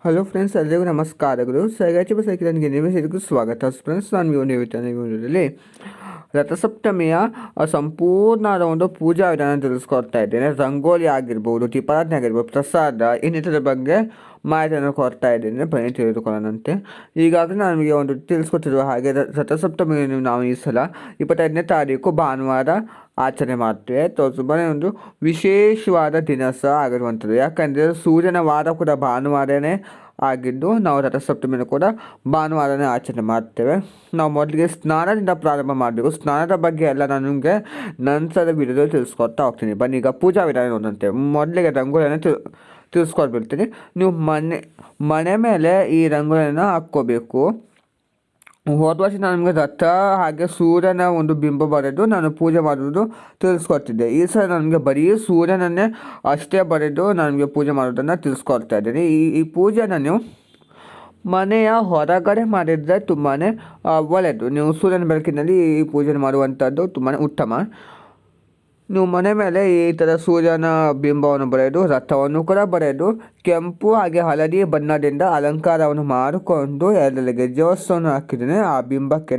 Hello friends, ಎಲ್ಲರಿಗೂ ನಮಸ್ಕಾರಗಳು. ಸೈಗಾಚಿ ಬಸೈಕಿರನ್ಗೆ ನಿಮಗೆ ಸ್ವಾಗತ ಫ್ರೆಂಡ್ಸ್. ನಾನು ವಿಡಿಯೋದಲ್ಲಿ ರಥಸಪ್ತಮಿಯ ಸಂಪೂರ್ಣವಾದ ಒಂದು ಪೂಜಾ ವಿಧಾನ ತಿಳಿಸ್ಕೊಡ್ತಾ ಇದ್ದೇನೆ. ರಂಗೋಲಿ ಆಗಿರ್ಬೋದು, ದೀಪಾರಾಧನೆ ಆಗಿರ್ಬೋದು, ಪ್ರಸಾದ ಇನ್ನಿತರ ಬಗ್ಗೆ ಮಾಹಿತಿಯನ್ನು ಕೊಡ್ತಾ ಇದ್ದೇನೆ. ಬನ್ನಿ ತಿಳಿದುಕೊಳ್ಳೋಣಂತೆ. ಈಗಾಗಲೇ ನನಗೆ ಒಂದು ತಿಳಿಸ್ಕೊಟ್ಟಿರುವ ಹಾಗೆ ರಥಸಪ್ತಮಿಯನ್ನು ನಾವು ಈ ಸಲ 25ನೇ ತಾರೀಕು ಭಾನುವಾರ ಆಚರಣೆ ಮಾಡ್ತೇವೆ. ತುಂಬಾ ಒಂದು ವಿಶೇಷವಾದ ದಿನ ಸಹ ಆಗಿರುವಂಥದ್ದು. ಯಾಕಂದರೆ ಸೂರ್ಯನ ವಾರ ಕೂಡ ಭಾನುವಾರನೇ ಆಗಿದ್ದು ನಾವು ರಥಸಪ್ತಮಿಯನ್ನು ಕೂಡ ಭಾನುವಾರನೇ ಆಚರಣೆ ಮಾಡ್ತೇವೆ. ನಾವು ಮೊದಲಿಗೆ ಸ್ನಾನದಿಂದ ಪ್ರಾರಂಭ ಮಾಡಬೇಕು. ಸ್ನಾನದ ಬಗ್ಗೆ ಎಲ್ಲ ನಾನು ನಿಮಗೆ ನಂತರದ ವಿಡಿಯೋದಲ್ಲಿ ತಿಳಿಸ್ಕೊಡ್ತಾ ಹೋಗ್ತೀನಿ. ಬನ್ನಿ ಈಗ ಪೂಜಾ ವಿಧಾನ ನೋಡಂತೆ. ಮೊದಲಿಗೆ ರಂಗೋಲಿಯನ್ನು ತಿಳಿಸ್ಕೊಟ್ಬಿಡ್ತೀನಿ. ನೀವು ಮನೆ ಮೇಲೆ ಈ ರಂಗೋಲಿಯನ್ನು ಹಾಕ್ಕೋಬೇಕು. ಹೋದ ವರ್ಷ ನಾನು ನಿಮಗೆ ರಥ ಹಾಗೆ ಸೂರ್ಯನ ಒಂದು ಬಿಂಬ ಬರೆದು ನಾನು ಪೂಜೆ ಮಾಡೋದು ತಿಳಿಸ್ಕೊಡ್ತಿದ್ದೆ. ಈ ಸಲ ನನಗೆ ಬರೀ ಸೂರ್ಯನನ್ನೇ ಅಷ್ಟೇ ಬರೆದು ನನಗೆ ಪೂಜೆ ಮಾಡೋದನ್ನು ತಿಳಿಸ್ಕೊಡ್ತಾ ಇದ್ದೀನಿ. ಈ ಪೂಜೆನ ನೀವು ಮನೆಯ ಹೊರಗಡೆ ಮಾಡಿದರೆ ತುಂಬಾ ಒಳ್ಳೆಯದು. ನೀವು ಸೂರ್ಯನ ಬೆಳಕಿನಲ್ಲಿ ಈ ಪೂಜೆ ಮಾಡುವಂಥದ್ದು ತುಂಬಾ ಉತ್ತಮ. ನೀವು ಮನೆ ಮೇಲೆ ಈ ಥರ ಸೂರ್ಯನ ಬಿಂಬವನ್ನು ಬರೆದು ರಥವನ್ನು ಕೂಡ ಬರೆದು ಕೆಂಪು ಹಾಗೆ ಹಳದಿ ಬಣ್ಣದಿಂದ ಅಲಂಕಾರವನ್ನು ಮಾಡಿಕೊಂಡು ಎರಡಲ್ಲಿ ಗೆಜ್ಜೆವಸ್ತವನ್ನು ಹಾಕಿದ್ದೀನಿ. ಆ ಬಿಂಬಕ್ಕೆ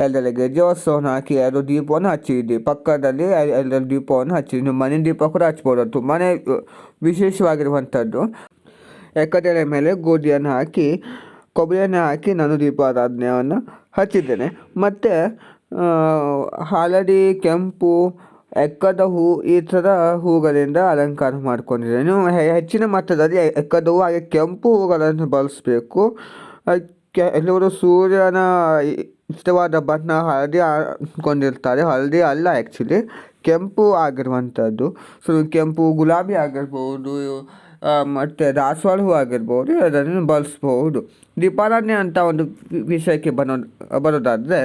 ಎರಡಲ್ಲಿ ಗೆಜ್ಜೆವಸ್ತವನ್ನು ಹಾಕಿ 2 ದೀಪವನ್ನು ಹಚ್ಚಿದ್ದೆ. ಪಕ್ಕದಲ್ಲಿ 2 ದೀಪವನ್ನು ಹಚ್ಚಿದ್ದೆ. ನೀವು ಮನೆ ದೀಪ ಕೂಡ ಹಚ್ಬೋದು. ತುಂಬಾ ವಿಶೇಷವಾಗಿರುವಂಥದ್ದು. ಎಕ್ಕದೆಲೆ ಮೇಲೆ ಗೋಧಿಯನ್ನು ಹಾಕಿ ಕೊಬ್ಬರಿಯನ್ನು ಹಾಕಿ ನಾನು ದೀಪಾರಾಧನೆಯನ್ನು ಹಚ್ಚಿದ್ದೇನೆ. ಮತ್ತು ಹಳದಿ, ಕೆಂಪು, ಎಕ್ಕದ ಹೂ ಈ ಥರ ಹೂಗಳಿಂದ ಅಲಂಕಾರ ಮಾಡ್ಕೊಂಡಿದ್ದೇನೆ. ನೀವು ಹೆಚ್ಚಿನ ಮಟ್ಟದಲ್ಲಿ ಎಕ್ಕದ ಹೂ ಹಾಗೆ ಕೆಂಪು ಹೂಗಳನ್ನು ಬಳಸಬೇಕು. ಕೆಲವರು ಸೂರ್ಯನ ಇಷ್ಟವಾದ ಬಣ್ಣ ಹಳದಿ ಹಾಕೊಂಡಿರ್ತಾರೆ. ಹಳದಿ ಅಲ್ಲ, ಆ್ಯಕ್ಚುಲಿ ಕೆಂಪು ಆಗಿರುವಂಥದ್ದು. ಸೊ ಕೆಂಪು, ಗುಲಾಬಿ ಆಗಿರ್ಬೋದು, ಮತ್ತು ದಾಸವಾಳ ಹೂ ಆಗಿರ್ಬೋದು, ಅದನ್ನು ಬಳಸ್ಬೋದು. ದೀಪಾರಾಧನೆ ಅಂತ ಒಂದು ವಿಷಯಕ್ಕೆ ಬರೋದಾದರೆ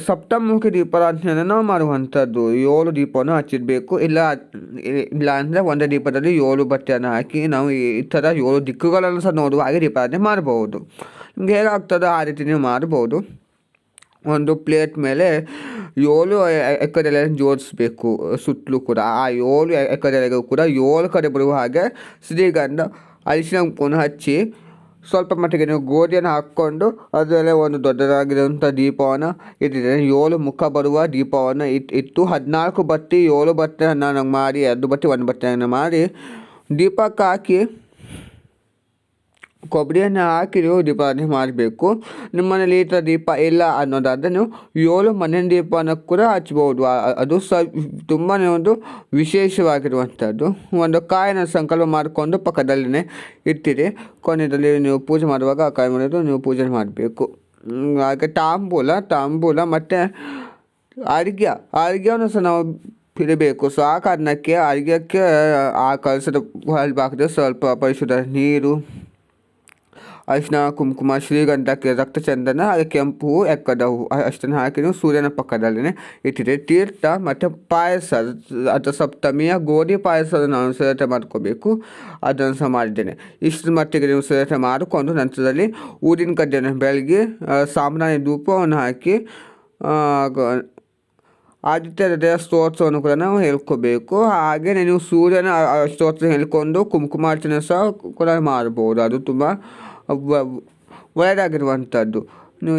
ಸಪ್ತಮುಖಿ ದೀಪಾರಾಧನೆಯನ್ನು ನಾವು ಮಾಡುವಂಥದ್ದು. 7 ದೀಪವನ್ನು ಹಚ್ಚಿಡಬೇಕು. ಇಲ್ಲ ಅಂದರೆ ಒಂದೇ ದೀಪದಲ್ಲಿ 7 ಬತ್ತಿಯನ್ನು ಹಾಕಿ ನಾವು ಈ ಥರ 7 ದಿಕ್ಕುಗಳನ್ನು ಸಹ ನೋಡುವ ಹಾಗೆ ದೀಪಾರಾಧನೆ ಮಾಡ್ಬೋದು. ನಿಮ್ಗೆ ಹೇಗಾಗ್ತದೋ ಆ ರೀತಿ ನೀವು ಮಾಡ್ಬೋದು. ಒಂದು ಪ್ಲೇಟ್ ಮೇಲೆ 7 ಎಕ್ಕದೆಲೆಯನ್ನು ಜೋಡಿಸ್ಬೇಕು ಸುತ್ತಲೂ ಕೂಡ. ಆ 7 ಎಕ್ಕದೆಲೆಗೂ ಕೂಡ 7 ಕಡೆ ಬರುವ ಹಾಗೆ ಶ್ರೀಗಂಧ, ಅರಿಶಿನ ಉಪ್ಪನ್ನು ಹಚ್ಚಿ ಸ್ವಲ್ಪ ಮಟ್ಟಿಗೆ ನೀವು ಗೋಧಿಯನ್ನು ಹಾಕ್ಕೊಂಡು ಅದರಲ್ಲೇ ಒಂದು ದೊಡ್ಡದಾಗಿರುವಂಥ ದೀಪವನ್ನು ಇಟ್ಟಿದ್ದೇನೆ. 7 ಮುಖ ಬರುವ ದೀಪವನ್ನು ಇಟ್ಟು 14 ಬತ್ತಿ 7 ಬತ್ತಿಯನ್ನು ಮಾಡಿ 2 ಬತ್ತಿ 1 ಬತ್ತಿಯನ್ನು ಮಾಡಿ ದೀಪಕ್ಕೆ ಹಾಕಿ ಕೊಬ್ಬರಿಯನ್ನು ಹಾಕಿ ನೀವು ದೀಪಾರಾಧನೆ ಮಾಡಬೇಕು. ನಿಮ್ಮ ಮನೇಲಿ ಈ ಥರ ದೀಪ ಇಲ್ಲ ಅನ್ನೋದಾದರೆ ನೀವು 7 ಮನೆ ದೀಪವನ್ನು ಕೂಡ ಹಚ್ಬೋದು. ಅದು ಸಹ ತುಂಬಾ ಒಂದು ವಿಶೇಷವಾಗಿರುವಂಥದ್ದು. ಒಂದು ಕಾಯಿನ ಸಂಕಲ್ಪ ಮಾಡಿಕೊಂಡು ಪಕ್ಕದಲ್ಲೇ ಇಟ್ಟಿರಿ. ಕೊನೆಯಲ್ಲಿ ನೀವು ಪೂಜೆ ಮಾಡುವಾಗ ಆ ಕಾಯಿ ಮಾಡೋದು ನೀವು ಪೂಜೆ ಮಾಡಬೇಕು. ಹಾಗೆ ತಾಂಬೂಲ ಮತ್ತು ಅರ್ಘ್ಯವನ್ನು ಸಹ ನಾವು ಇಡಬೇಕು. ಸೊ ಆ ಕಾರಣಕ್ಕೆ ಅರ್ಘ್ಯಕ್ಕೆ ಆ ಕಲಸದ ಭಾಗದಲ್ಲಿ ಸ್ವಲ್ಪ ಪರಿಶುದ್ಧ ನೀರು, ಅರಿಶಿನ, ಕುಂಕುಮ, ಶ್ರೀಗಂಧಕ್ಕೆ ರಕ್ತಚಂದನ ಹಾಗೆ ಕೆಂಪು ಎಕ್ಕದ ಹೂ ಅಷ್ಟನ್ನು ಹಾಕಿ ನೀವು ಸೂರ್ಯನ ಪಕ್ಕದಲ್ಲೇ ಇಟ್ಟಿದೆ. ತೀರ್ಥ ಮತ್ತು ಪಾಯಸ, ರಥಸಪ್ತಮಿಯ ಗೋಧಿ ಪಾಯಸವನ್ನು ನಾನು ಸಿದ್ಧತೆ ಮಾಡ್ಕೋಬೇಕು. ಅದನ್ನು ಸಹ ಮಾಡಿದ್ದೇನೆ. ಇಷ್ಟರ ಮಟ್ಟಿಗೆ ನೀವು ಸಿದ್ಧತೆ ಮಾಡಿಕೊಂಡು ನಂತರದಲ್ಲಿ ಊದಿನ ಕಡ್ಡಿಯನ್ನು ಬೆಳಗ್ಗೆ ಸಾಂಬ್ರಾಣಿ ಧೂಪವನ್ನು ಹಾಕಿ ಆದಿತ್ಯ ಹೃದಯ ಸ್ತೋತ್ರವನ್ನು ಕೂಡ ನಾವು ಹೇಳ್ಕೋಬೇಕು. ಹಾಗೆಯೇ ನೀವು ಸೂರ್ಯನ ಸ್ತೋತ್ರ ಹೇಳ್ಕೊಂಡು ಕುಂಕುಮಾರ್ಚನೆ ಸಹ ಕೂಡ ಮಾಡ್ಬೋದು. ಅದು ತುಂಬ ಒಳ್ಳೆಯದಾಗಿರುವಂಥದ್ದು. ನೀವು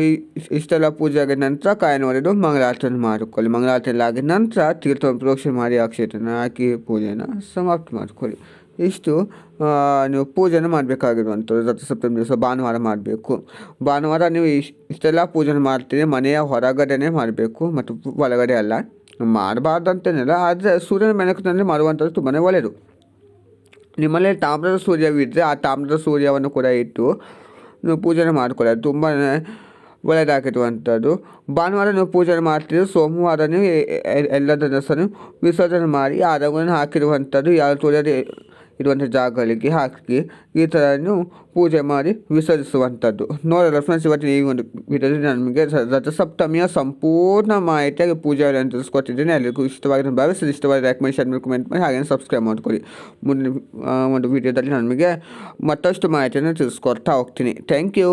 ಇಷ್ಟೆಲ್ಲ ಪೂಜೆ ಆಗಿದ ನಂತರ ಕಾಯಿನ ಒಡೆದು ಮಂಗಳಾರತಿಯನ್ನು ಮಾಡಿಕೊಳ್ಳಿ. ಮಂಗಳಾರತಿಯಲ್ಲಿ ಆಗಿದ ನಂತರ ತೀರ್ಥವನ್ನು ಪ್ರೋಕ್ಷಣೆ ಮಾಡಿ ಅಕ್ಷತೆಯನ್ನು ಹಾಕಿ ಪೂಜೆಯನ್ನು ಸಮಾಪ್ತಿ ಮಾಡಿಕೊಳ್ಳಿ. ಇಷ್ಟು ನೀವು ಪೂಜೆಯನ್ನು ಮಾಡಬೇಕಾಗಿರುವಂಥದ್ದು. ರಥಸಪ್ತಮಿ ದಿವಸ ಭಾನುವಾರ ಮಾಡಬೇಕು. ಭಾನುವಾರ ನೀವು ಇಷ್ಟೆಲ್ಲ ಪೂಜೆ ಮಾಡ್ತೀರಿ ಮನೆಯ ಹೊರಗಡೆನೇ ಮಾಡಬೇಕು ಮತ್ತು ಒಳಗಡೆ ಅಲ್ಲ. ಮಾಡಬಾರ್ದಂತೇನಿಲ್ಲ, ಆದರೆ ಸೂರ್ಯನ ಬೆಳಕಿನಲ್ಲಿ ಮಾಡುವಂಥದ್ದು ತುಂಬಾ ಒಳ್ಳೆಯದು. ನಿಮ್ಮಲ್ಲಿ ತಾಮ್ರದ ಸೂರ್ಯವಿದ್ದರೆ ಆ ತಾಮ್ರದ ಸೂರ್ಯವನ್ನು ಕೂಡ ಇಟ್ಟು ನೀವು ಪೂಜೆ ಮಾಡಿಕೊಳ್ಳೋದು ತುಂಬಾ ಒಳ್ಳೆಯದಾಗಿರುವಂಥದ್ದು. ಭಾನುವಾರ ನೀವು ಪೂಜೆ ಮಾಡ್ತೀರಿ, ಸೋಮವಾರ ನೀವು ಎಲ್ಲದನ್ನು ಸಹ ವಿಸರ್ಜನೆ ಮಾಡಿ ಆ ರಂಗೋಲಿಯನ್ನು ಹಾಕಿರುವಂಥದ್ದು ಯಾರು ತೊಳೆಯದೆ ಇರುವಂಥ ಜಾಗಗಳಿಗೆ ಹಾಕಿ ಈ ಥರ ನೀವು ಪೂಜೆ ಮಾಡಿ ವಿಸರ್ಜಿಸುವಂಥದ್ದು. ನೋಡಲ್ಲ ಫ್ರೆಂಡ್ಸ್, ಇವತ್ತಿನ ಈ ಒಂದು ವಿಡಿಯೋದಲ್ಲಿ ನಮಗೆ ರಥಸಪ್ತಮಿಯ ಸಂಪೂರ್ಣ ಮಾಹಿತಿಯಾಗಿ ಪೂಜೆಯನ್ನು ತಿಳಿಸ್ಕೊಟ್ಟಿದ್ದೀನಿ. ಎಲ್ಲರಿಗೂ ಇಷ್ಟವಾಗಿ ಭಾವಿಸಿದ ಇಷ್ಟವಾಗಿ ಲೈಕ್ ಮಾಡಿ, ಶೇರ್ ಮಾಡಿ, ಕಮೆಂಟ್ ಮಾಡಿ, ಹಾಗೆ ಸಬ್ಸ್ಕ್ರೈಬ್ ಮಾಡ್ಕೊಳ್ಳಿ. ಮುಂದಿನ ಒಂದು ವಿಡಿಯೋದಲ್ಲಿ ನಿಮಗೆ ಮತ್ತಷ್ಟು ಮಾಹಿತಿಯನ್ನು ತಿಳಿಸ್ಕೊಡ್ತಾ ಹೋಗ್ತೀನಿ. Thank you.